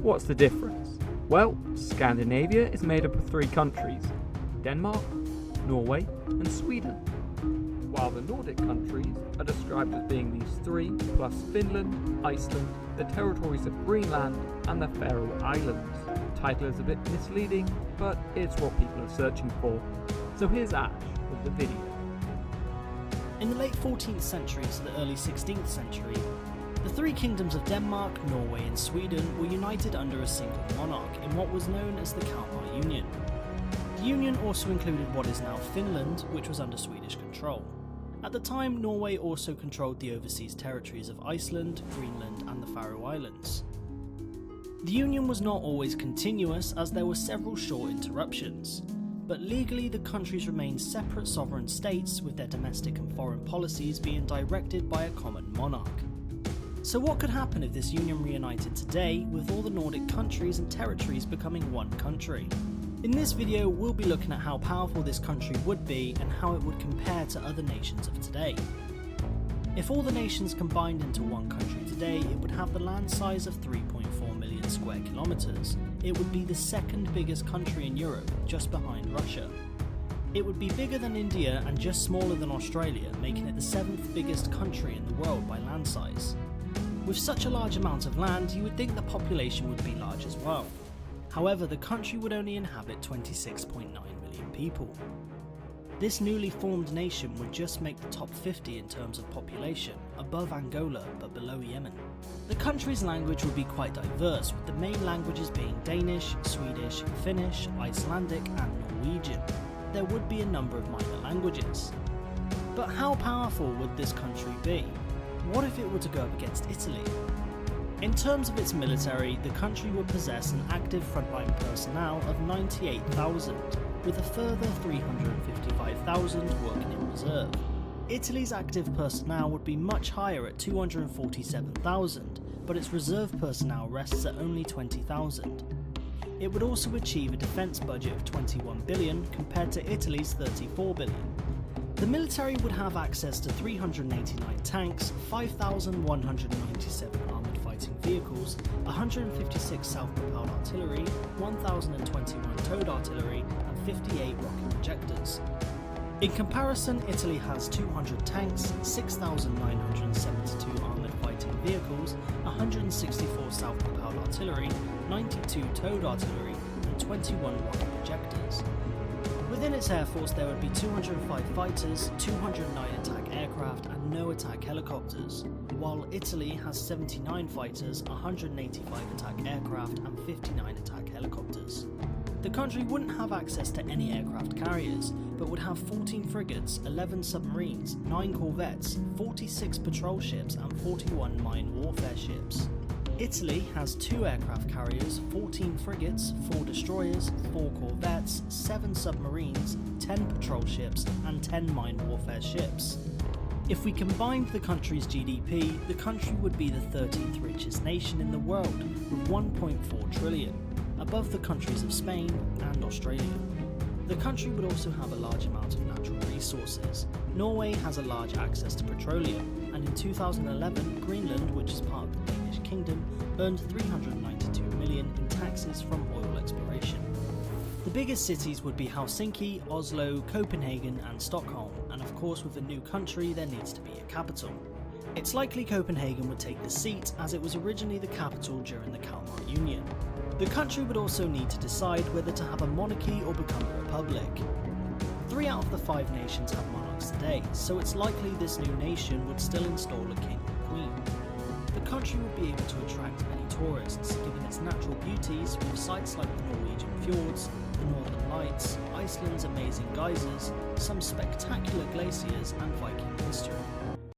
What's the difference? Well, Scandinavia is made up of 3 countries: Denmark, Norway and Sweden. While the Nordic countries are described as being these 3 plus Finland, Iceland, the territories of Greenland and the Faroe Islands. The title is a bit misleading, but it's what people are searching for. So here's Ash with the video. In the late 14th century to the early 16th century, the 3 kingdoms of Denmark, Norway and Sweden were united under a single monarch in what was known as the Kalmar Union. The union also included what is now Finland, which was under Swedish control. At the time, Norway also controlled the overseas territories of Iceland, Greenland and the Faroe Islands. The union was not always continuous, as there were several short interruptions, but legally the countries remained separate sovereign states, with their domestic and foreign policies being directed by a common monarch. So what could happen if this union reunited today, with all the Nordic countries and territories becoming one country? In this video, we'll be looking at how powerful this country would be and how it would compare to other nations of today. If all the nations combined into one country today, it would have the land size of 3.4 million square kilometers. It would be the 2nd biggest country in Europe, just behind Russia. It would be bigger than India and just smaller than Australia, making it the 7th biggest country in the world by land size. With such a large amount of land, you would think the population would be large as well. However, the country would only inhabit 26.9 million people. This newly formed nation would just make the top 50 in terms of population, above Angola but below Yemen. The country's language would be quite diverse, with the main languages being Danish, Swedish, Finnish, Icelandic and Norwegian. There would be a number of minor languages. But how powerful would this country be? What if it were to go up against Italy? In terms of its military, the country would possess an active frontline personnel of 98,000, with a further 355,000 working in reserve. Italy's active personnel would be much higher at 247,000, but its reserve personnel rests at only 20,000. It would also achieve a defence budget of 21 billion compared to Italy's 34 billion. The military would have access to 389 tanks, 5,197 armoured fighting vehicles, 156 self-propelled artillery, 1,021 towed artillery and 58 rocket projectors. In comparison, Italy has 200 tanks, 6,972 armoured fighting vehicles, 164 self-propelled artillery, 92 towed artillery and 21 rocket projectors. Within its air force there would be 205 fighters, 209 attack aircraft and no attack helicopters, while Italy has 79 fighters, 185 attack aircraft and 59 attack helicopters. The country wouldn't have access to any aircraft carriers, but would have 14 frigates, 11 submarines, 9 corvettes, 46 patrol ships and 41 mine warfare ships. Italy has 2 aircraft carriers, 14 frigates, 4 destroyers, 4 corvettes, 7 submarines, 10 patrol ships and 10 mine warfare ships. If we combined the country's GDP, the country would be the 13th richest nation in the world, with 1.4 trillion, above the countries of Spain and Australia. The country would also have a large amount of natural resources. Norway has a large access to petroleum, and in 2011, Greenland, which is part of the Danish kingdom, earned 392 million in taxes from oil exploration. The biggest cities would be Helsinki, Oslo, Copenhagen and Stockholm, and of course with a new country there needs to be a capital. It's likely Copenhagen would take the seat, as it was originally the capital during the Kalmar Union. The country would also need to decide whether to have a monarchy or become a republic. 3 out of the 5 nations have monarchs today, so it's likely this new nation would still install a king or queen. The country would be able to attract many tourists, given its natural beauties with sites like the Norwegian fjords, the Northern Lights, Iceland's amazing geysers, some spectacular glaciers and Viking history.